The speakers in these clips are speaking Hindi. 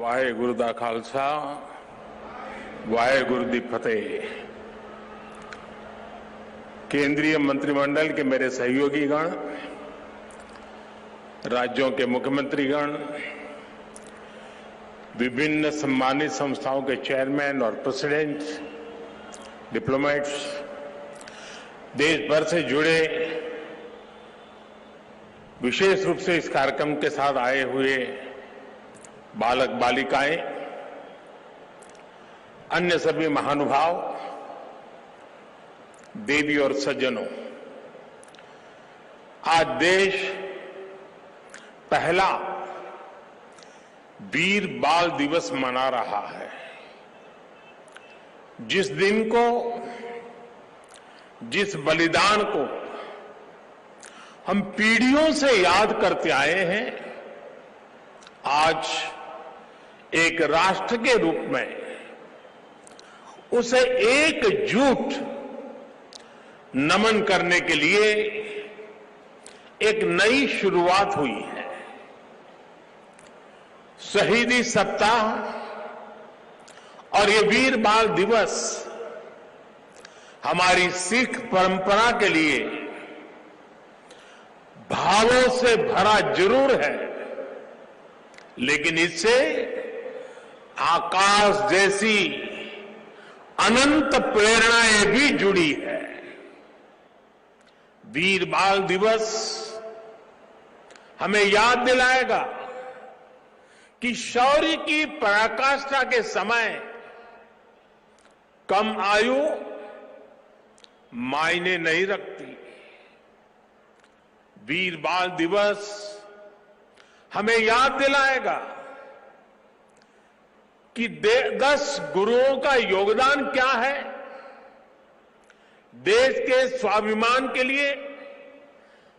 वाहेगुरु दा खालसा वाहेगुरु दी फतेह। केंद्रीय मंत्रिमंडल के मेरे सहयोगीगण, राज्यों के मुख्यमंत्रीगण, विभिन्न सम्मानित संस्थाओं के चेयरमैन और प्रेसिडेंट, डिप्लोमेट्स, देश भर से जुड़े विशेष रूप से इस कार्यक्रम के साथ आए हुए बालक बालिकाएं, अन्य सभी महानुभाव, देवी और सज्जनों, आज देश पहला वीर बाल दिवस मना रहा है। जिस दिन को, जिस बलिदान को हम पीढ़ियों से याद करते आए हैं, आज एक राष्ट्र के रूप में उसे एकजुट नमन करने के लिए एक नई शुरुआत हुई है। शहीदी सप्ताह और ये वीर बाल दिवस हमारी सिख परंपरा के लिए भावों से भरा जरूर है, लेकिन इससे आकाश जैसी अनंत प्रेरणाएं भी जुड़ी है। वीर बाल दिवस हमें याद दिलाएगा कि शौर्य की पराकाष्ठा के समय कम आयु मायने नहीं रखती। वीर बाल दिवस हमें याद दिलाएगा कि 10 गुरुओं का योगदान क्या है, देश के स्वाभिमान के लिए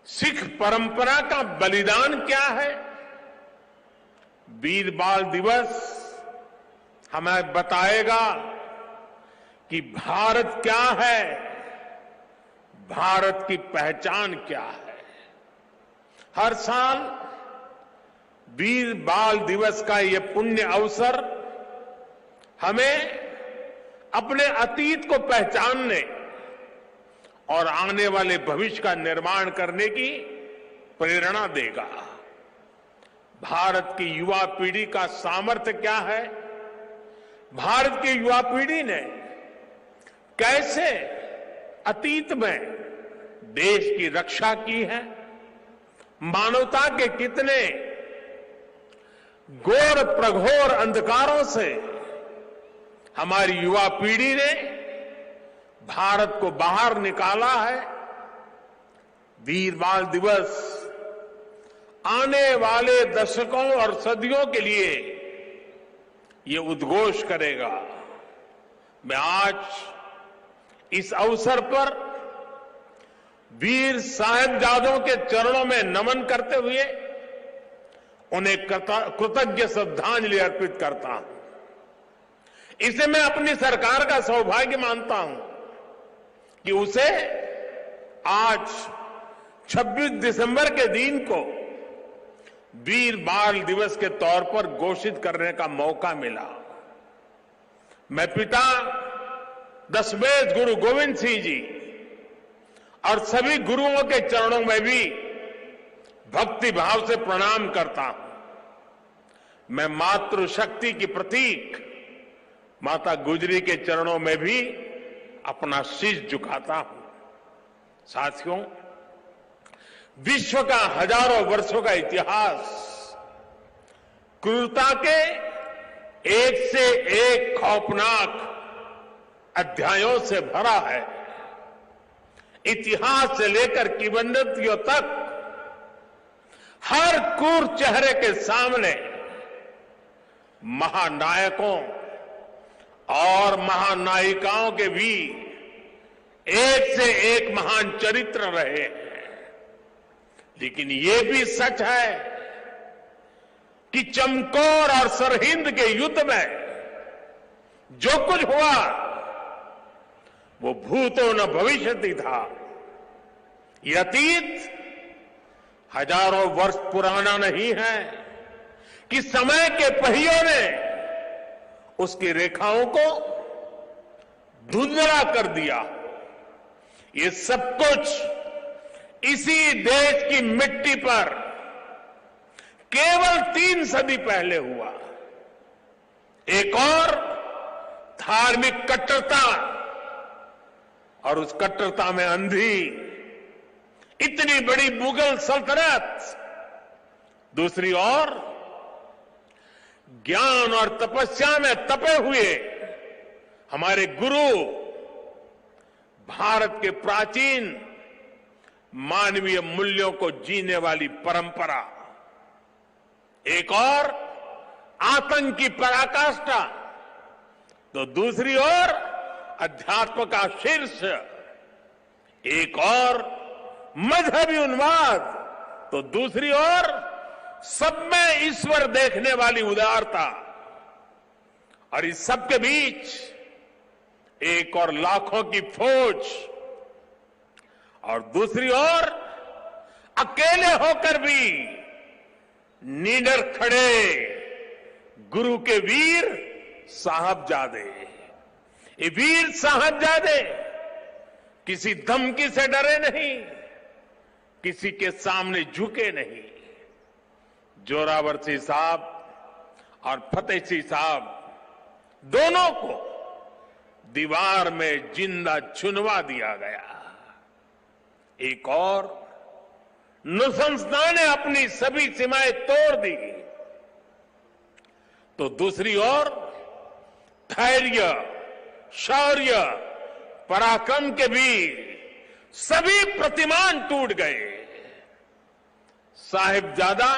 सिख परंपरा का बलिदान क्या है। वीर बाल दिवस हमें बताएगा कि भारत क्या है, भारत की पहचान क्या है। हर साल वीर बाल दिवस का ये पुण्य अवसर हमें अपने अतीत को पहचानने और आने वाले भविष्य का निर्माण करने की प्रेरणा देगा। भारत की युवा पीढ़ी का सामर्थ्य क्या है, भारत की युवा पीढ़ी ने कैसे अतीत में देश की रक्षा की है, मानवता के कितने घोर प्रघोर अंधकारों से हमारी युवा पीढ़ी ने भारत को बाहर निकाला है। वीर बाल दिवस आने वाले दशकों और सदियों के लिए ये उद्घोष करेगा। मैं आज इस अवसर पर वीर साहिबजादों के चरणों में नमन करते हुए उन्हें कृतज्ञ श्रद्धांजलि अर्पित करता हूं। इसे मैं अपनी सरकार का सौभाग्य मानता हूं कि उसे आज 26 दिसंबर के दिन को वीर बाल दिवस के तौर पर घोषित करने का मौका मिला। मैं पिता दशमेश गुरु गोविंद सिंह जी और सभी गुरुओं के चरणों में भी भक्ति भाव से प्रणाम करता हूं। मैं मातृशक्ति की प्रतीक माता गुजरी के चरणों में भी अपना शीश झुकाता हूं। साथियों, विश्व का हजारों वर्षों का इतिहास क्रूरता के एक से एक खौफनाक अध्यायों से भरा है। इतिहास से लेकर किंवदंतियों तक हर क्रूर चेहरे के सामने महानायकों और महानायिकाओं के भी एक से एक महान चरित्र रहे हैं। लेकिन ये भी सच है कि चमकौर और सरहिंद के युद्ध में जो कुछ हुआ वो भूतो न भविष्यति था। ये अतीत हजारों वर्ष पुराना नहीं है, कि समय के पहियों ने उसकी रेखाओं को धुंधला कर दिया। ये सब कुछ इसी देश की मिट्टी पर केवल 3 सदी पहले हुआ। एक और धार्मिक कट्टरता, और उस कट्टरता में अंधी इतनी बड़ी मुगल सल्तनत, दूसरी ओर ज्ञान और तपस्या में तपे हुए हमारे गुरु, भारत के प्राचीन मानवीय मूल्यों को जीने वाली परंपरा, एक और आतंक की पराकाष्ठा, तो दूसरी ओर अध्यात्म का शीर्ष, एक और मजहबी उन्माद, तो दूसरी ओर सब में ईश्वर देखने वाली उदारता, और इस सब के बीच एक और लाखों की फौज, और दूसरी ओर अकेले होकर भी निडर खड़े गुरु के वीर साहबजादे। ये वीर साहबजादे किसी धमकी से डरे नहीं, किसी के सामने झुके नहीं। जोरावर सिंह साहब और फतेह सिंह साहब दोनों को दीवार में जिंदा चुनवा दिया गया। एक और नृशंसता ने अपनी सभी सीमाएं तोड़ दी, तो दूसरी ओर धैर्य, शौर्य, पराक्रम के भी सभी प्रतिमान टूट गए। साहिबजादा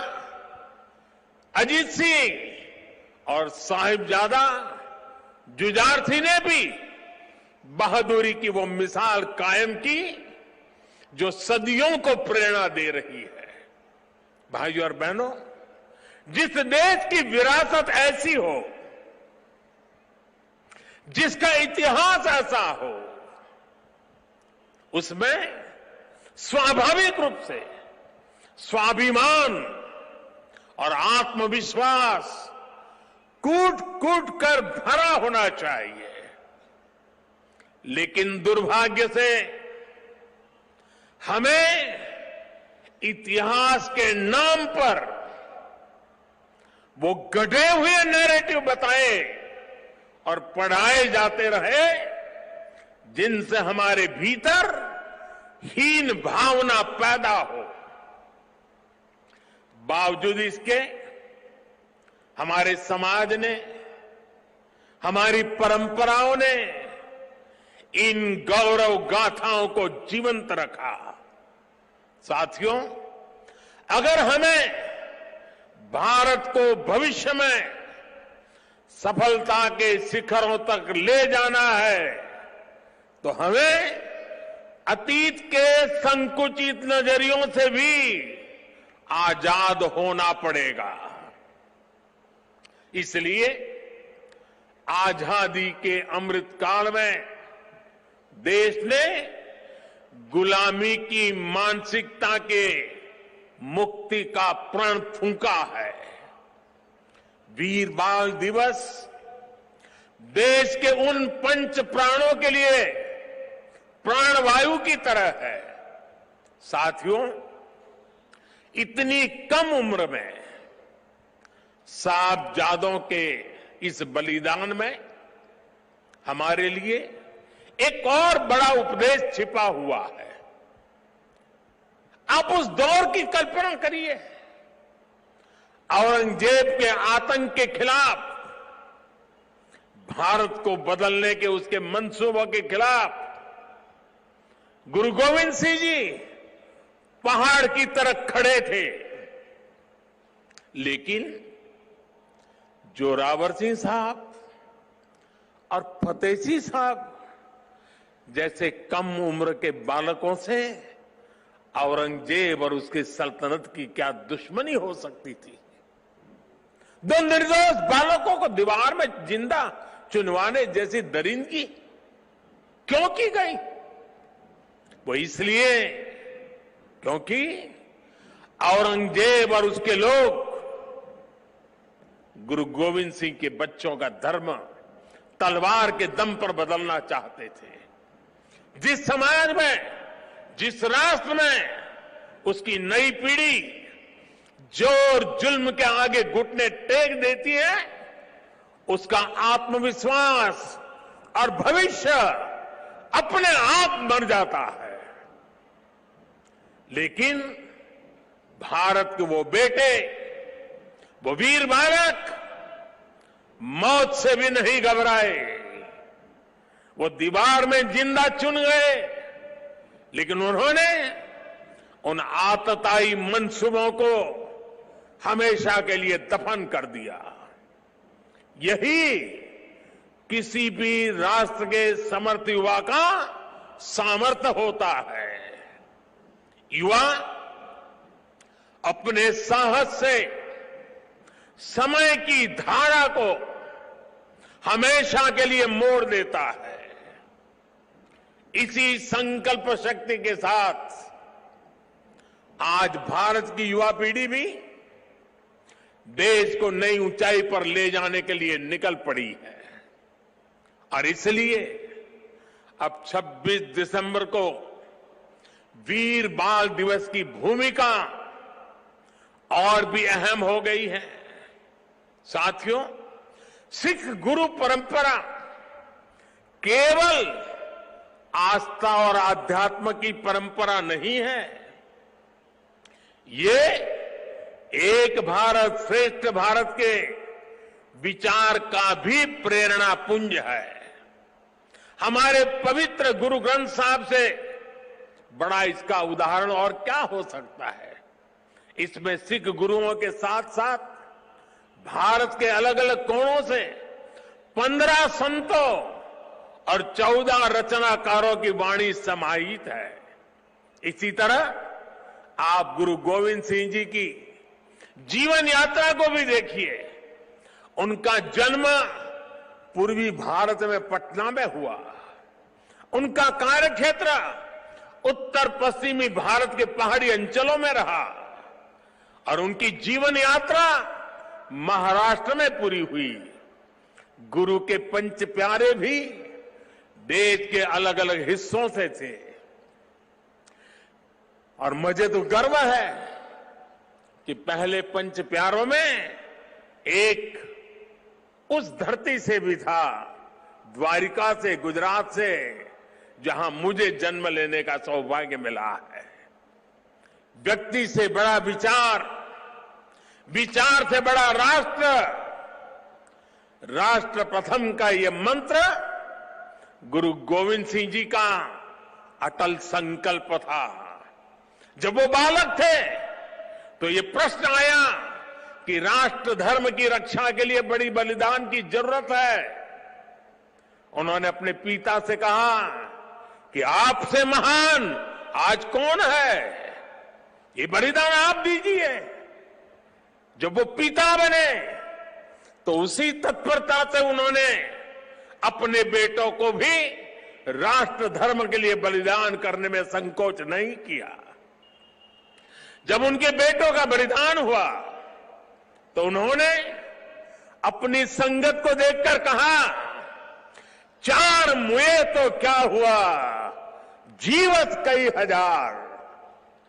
अजीत सिंह और साहिबजादा जुझार सिंह ने भी बहादुरी की वो मिसाल कायम की जो सदियों को प्रेरणा दे रही है। भाइयों और बहनों, जिस देश की विरासत ऐसी हो, जिसका इतिहास ऐसा हो, उसमें स्वाभाविक रूप से स्वाभिमान और आत्मविश्वास कूट कूट कर भरा होना चाहिए। लेकिन दुर्भाग्य से हमें इतिहास के नाम पर वो गढ़े हुए नैरेटिव बताए और पढ़ाए जाते रहे, जिनसे हमारे भीतर हीन भावना पैदा हो। बावजूद इसके हमारे समाज ने, हमारी परंपराओं ने इन गौरव गाथाओं को जीवंत रखा। साथियों, अगर हमें भारत को भविष्य में सफलता के शिखरों तक ले जाना है, तो हमें अतीत के संकुचित नजरियों से भी आजाद होना पड़ेगा। इसलिए आजादी के अमृत काल में देश ने गुलामी की मानसिकता के मुक्ति का प्रण फूंका है। वीर बाल दिवस देश के उन पंच प्राणों के लिए प्राणवायु की तरह है। साथियों, इतनी कम उम्र में साहबजादों के इस बलिदान में हमारे लिए एक और बड़ा उपदेश छिपा हुआ है। आप उस दौर की कल्पना करिए, औरंगजेब के आतंक के खिलाफ, भारत को बदलने के उसके मंसूबों के खिलाफ गुरु गोविंद सिंह जी पहाड़ की तरह खड़े थे। लेकिन जोरावर सिंह साहब और फतेह सिंह साहब जैसे कम उम्र के बालकों से औरंगजेब और उसकी सल्तनत की क्या दुश्मनी हो सकती थी। दो निर्दोष बालकों को दीवार में जिंदा चुनवाने जैसी दरिंदगी क्यों की गई? वो इसलिए क्योंकि औरंगजेब और उसके लोग गुरु गोविंद सिंह के बच्चों का धर्म तलवार के दम पर बदलना चाहते थे। जिस समाज में, जिस राष्ट्र में उसकी नई पीढ़ी जोर जुल्म के आगे घुटने टेक देती है, उसका आत्मविश्वास और भविष्य अपने आप मर जाता है। लेकिन भारत के वो बेटे, वो वीर बालक मौत से भी नहीं घबराए। वो दीवार में जिंदा चुन गए, लेकिन उन्होंने उन आतताई मंसूबों को हमेशा के लिए दफन कर दिया। यही किसी भी राष्ट्र के समर्थ युवा का सामर्थ्य होता है। युवा अपने साहस से समय की धारा को हमेशा के लिए मोड़ देता है। इसी संकल्प शक्ति के साथ आज भारत की युवा पीढ़ी भी देश को नई ऊंचाई पर ले जाने के लिए निकल पड़ी है। और इसलिए अब 26 दिसंबर को वीर बाल दिवस की भूमिका और भी अहम हो गई है। साथियों, सिख गुरु परंपरा केवल आस्था और आध्यात्म की परंपरा नहीं है, ये एक भारत श्रेष्ठ भारत के विचार का भी प्रेरणा पुंज है। हमारे पवित्र गुरु ग्रंथ साहब से बड़ा इसका उदाहरण और क्या हो सकता है। इसमें सिख गुरुओं के साथ साथ भारत के अलग अलग कोणों से 15 संतों और 14 रचनाकारों की वाणी समाहित है। इसी तरह आप गुरु गोविंद सिंह जी की जीवन यात्रा को भी देखिए। उनका जन्म पूर्वी भारत में पटना में हुआ। उनका कार्यक्षेत्र उत्तर पश्चिमी भारत के पहाड़ी अंचलों में रहा और उनकी जीवन यात्रा महाराष्ट्र में पूरी हुई। गुरु के पंच प्यारे भी देश के अलग अलग हिस्सों से थे। और मुझे तो गर्व है कि पहले पंच प्यारों में एक उस धरती से भी था, द्वारिका से, गुजरात से, जहां मुझे जन्म लेने का सौभाग्य मिला है। व्यक्ति से बड़ा विचार, विचार से बड़ा राष्ट्र, राष्ट्र प्रथम का यह मंत्र गुरु गोविंद सिंह जी का अटल संकल्प था। जब वो बालक थे तो ये प्रश्न आया कि राष्ट्र धर्म की रक्षा के लिए बड़ी बलिदान की जरूरत है। उन्होंने अपने पिता से कहा कि आपसे महान आज कौन है, ये बलिदान आप दीजिए। जब वो पिता बने तो उसी तत्परता से उन्होंने अपने बेटों को भी राष्ट्र धर्म के लिए बलिदान करने में संकोच नहीं किया। जब उनके बेटों का बलिदान हुआ तो उन्होंने अपनी संगत को देखकर कहा, 4 मुए तो क्या हुआ, जीवत कई हजार।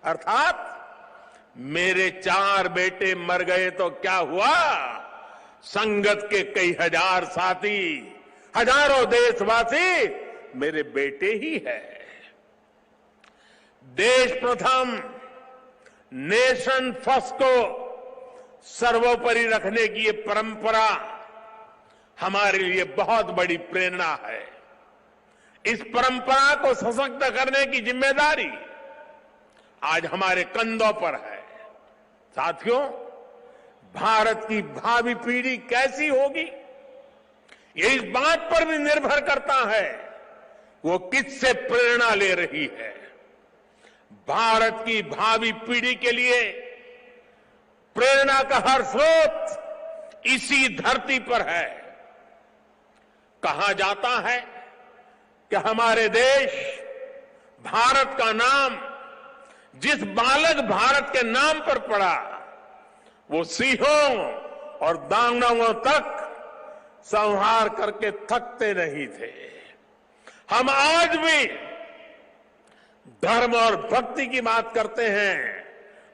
अर्थात मेरे 4 बेटे मर गए तो क्या हुआ, संगत के कई हजार साथी, हजारों देशवासी मेरे बेटे ही है। देश प्रथम, नेशन फर्स्ट को सर्वोपरि रखने की ये परंपरा हमारे लिए बहुत बड़ी प्रेरणा है। इस परंपरा को सशक्त करने की जिम्मेदारी आज हमारे कंधों पर है। साथियों, भारत की भावी पीढ़ी कैसी होगी, ये इस बात पर भी निर्भर करता है वो किससे प्रेरणा ले रही है। भारत की भावी पीढ़ी के लिए प्रेरणा का हर स्रोत इसी धरती पर है। कहा जाता है कि हमारे देश भारत का नाम जिस बालक भारत के नाम पर पड़ा, वो सिंहों, और दानवों तक संहार करके थकते नहीं थे। हम आज भी धर्म और भक्ति की बात करते हैं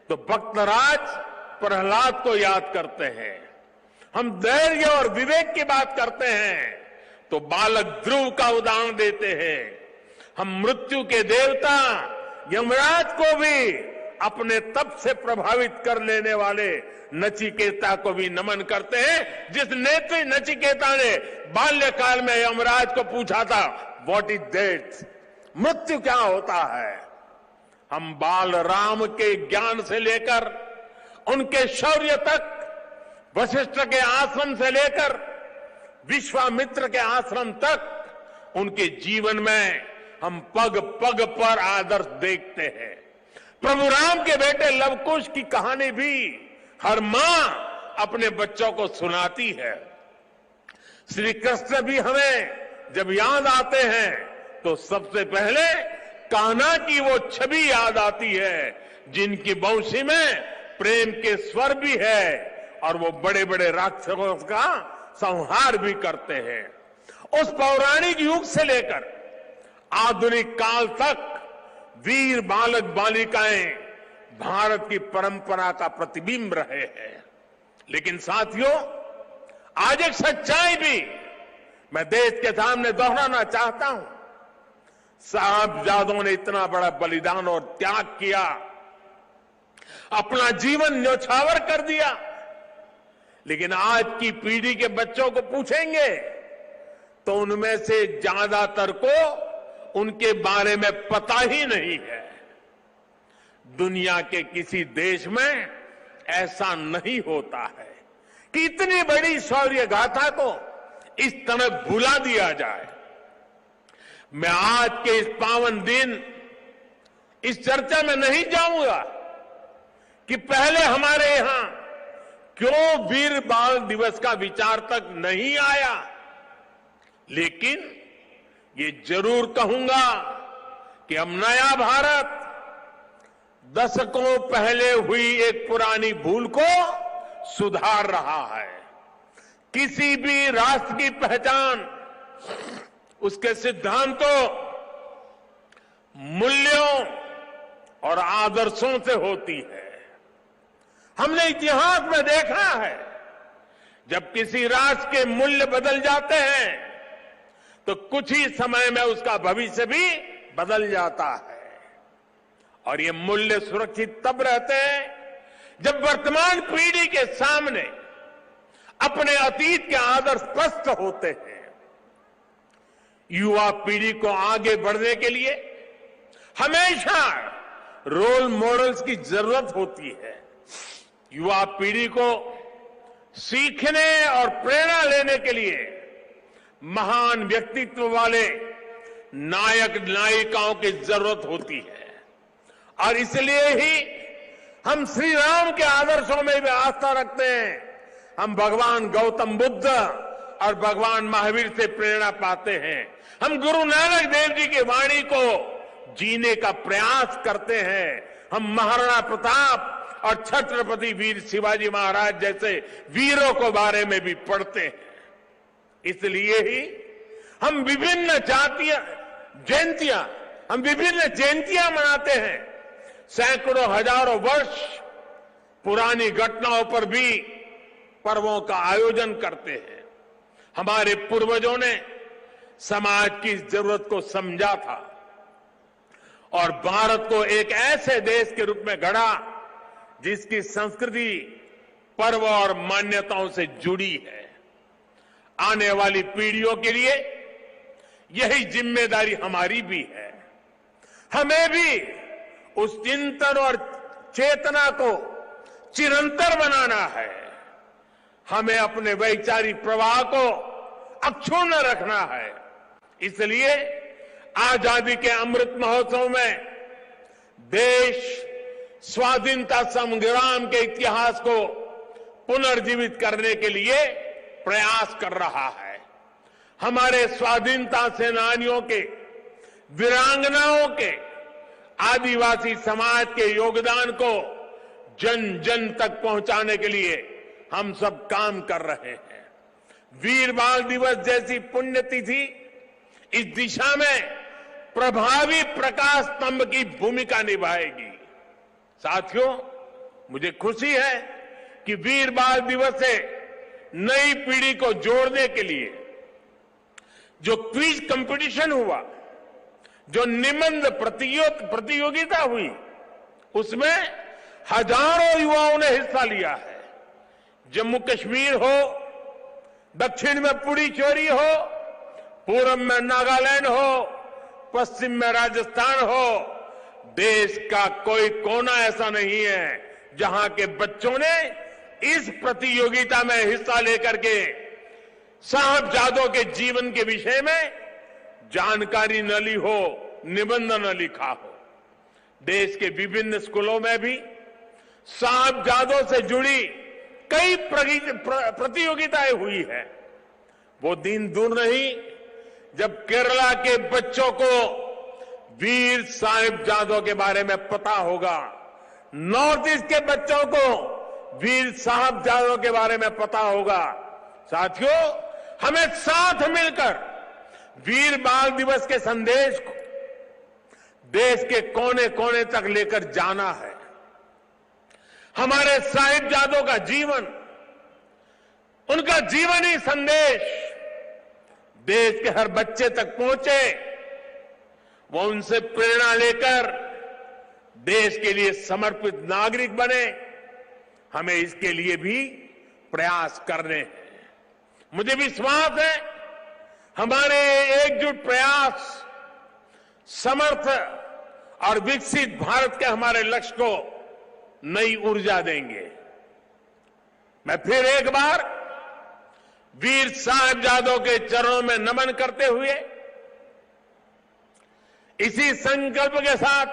तो भक्तराज प्रहलाद को याद करते हैं। हम धैर्य और विवेक की बात करते हैं तो बालक ध्रुव का उदाहरण देते हैं। हम मृत्यु के देवता यमराज को भी अपने तप से प्रभावित कर लेने वाले नचिकेता को भी नमन करते हैं, जिस नेत्री नचिकेता ने बाल्यकाल में यमराज को पूछा था, व्हाट इज डेथ, मृत्यु क्या होता है। हम बाल राम के ज्ञान से लेकर उनके शौर्य तक, वशिष्ठ के आश्रम से लेकर विश्वामित्र के आश्रम तक, उनके जीवन में हम पग पग पर आदर्श देखते हैं। प्रभु राम के बेटे लवकुश की कहानी भी हर मां अपने बच्चों को सुनाती है। श्री कृष्ण भी हमें जब याद आते हैं तो सबसे पहले कान्हा की वो छवि याद आती है, जिनकी बंशी में प्रेम के स्वर भी है और वो बड़े बड़े राक्षसों का संहार भी करते हैं। उस पौराणिक युग से लेकर आधुनिक काल तक वीर बालक बालिकाएं भारत की परंपरा का प्रतिबिंब रहे हैं। लेकिन साथियों, आज एक सच्चाई भी मैं देश के सामने दोहराना चाहता हूं। साहबजादों ने इतना बड़ा बलिदान और त्याग किया, अपना जीवन न्यौछावर कर दिया, लेकिन आज की पीढ़ी के बच्चों को पूछेंगे तो उनमें से ज्यादातर को उनके बारे में पता ही नहीं है। दुनिया के किसी देश में ऐसा नहीं होता है कि इतनी बड़ी शौर्य गाथा को इस तरह भुला दिया जाए। मैं आज के इस पावन दिन इस चर्चा में नहीं जाऊंगा कि पहले हमारे यहां क्यों वीर बाल दिवस का विचार तक नहीं आया, लेकिन ये जरूर कहूंगा कि हम नया भारत दशकों पहले हुई एक पुरानी भूल को सुधार रहा है। किसी भी राष्ट्र की पहचान उसके सिद्धांतों, मूल्यों और आदर्शों से होती है। हमने इतिहास में देखा है, जब किसी राष्ट्र के मूल्य बदल जाते हैं तो कुछ ही समय में उसका भविष्य भी बदल जाता है। और ये मूल्य सुरक्षित तब रहते हैं जब वर्तमान पीढ़ी के सामने अपने अतीत के आदर्श स्पष्ट होते हैं। युवा पीढ़ी को आगे बढ़ने के लिए हमेशा रोल मॉडल्स की जरूरत होती है। युवा पीढ़ी को सीखने और प्रेरणा लेने के लिए महान व्यक्तित्व वाले नायक नायिकाओं की जरूरत होती है। और इसलिए ही हम श्री राम के आदर्शों में भी आस्था रखते हैं। हम भगवान गौतम बुद्ध और भगवान महावीर से प्रेरणा पाते हैं। हम गुरु नानक देव जी की वाणी को जीने का प्रयास करते हैं। हम महाराणा प्रताप और छत्रपति वीर शिवाजी महाराज जैसे वीरों के बारे में भी पढ़ते हैं। इसलिए ही हम विभिन्न जयंतियां मनाते हैं। सैकड़ों हजारों वर्ष पुरानी घटनाओं पर भी पर्वों का आयोजन करते हैं। हमारे पूर्वजों ने समाज की जरूरत को समझा था और भारत को एक ऐसे देश के रूप में गढ़ा जिसकी संस्कृति पर्व और मान्यताओं से जुड़ी है। आने वाली पीढ़ियों के लिए यही जिम्मेदारी हमारी भी है। हमें भी उस चिंतन और चेतना को चिरंतर बनाना है। हमें अपने वैचारिक प्रवाह को अक्षुण्ण रखना है। इसलिए आजादी के अमृत महोत्सव में देश स्वाधीनता संग्राम के इतिहास को पुनर्जीवित करने के लिए प्रयास कर रहा है। हमारे स्वाधीनता सेनानियों के, वीरांगनाओं के, आदिवासी समाज के योगदान को जन जन तक पहुंचाने के लिए हम सब काम कर रहे हैं। वीर बाल दिवस जैसी पुण्यतिथि इस दिशा में प्रभावी प्रकाश स्तंभ की भूमिका निभाएगी। साथियों, मुझे खुशी है कि वीर बाल दिवस से नई पीढ़ी को जोड़ने के लिए जो क्विज कंपटीशन हुआ, जो निबंध प्रतियोगिता हुई, उसमें हजारों युवाओं ने हिस्सा लिया है। जम्मू कश्मीर हो, दक्षिण में पुडुचेरी हो, पूर्व में नागालैंड हो, पश्चिम में राजस्थान हो, देश का कोई कोना ऐसा नहीं है जहां के बच्चों ने इस प्रतियोगिता में हिस्सा लेकर के साहबजादों के जीवन के विषय में जानकारी न ली हो, निबंध न लिखा हो। देश के विभिन्न स्कूलों में भी साहबजादों से जुड़ी कई प्रतियोगिताएं हुई है। वो दिन दूर नहीं जब केरला के बच्चों को वीर साहिबजादों के बारे में पता होगा, नॉर्थ ईस्ट के बच्चों को वीर साहिबजादों के बारे में पता होगा। साथियों, हमें साथ मिलकर वीर बाल दिवस के संदेश को देश के कोने कोने तक लेकर जाना है। हमारे साहिबजादों का जीवन, उनका जीवनी संदेश देश के हर बच्चे तक पहुंचे, वो उनसे प्रेरणा लेकर देश के लिए समर्पित नागरिक बने। हमें इसके लिए भी प्रयास करने हैं। मुझे विश्वास है हमारे एकजुट प्रयास समर्थ और विकसित भारत के हमारे लक्ष्य को नई ऊर्जा देंगे। मैं फिर एक बार वीर साहिबजादों के चरणों में नमन करते हुए इसी संकल्प के साथ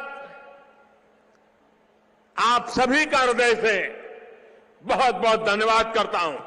आप सभी का हृदय से बहुत बहुत धन्यवाद करता हूं।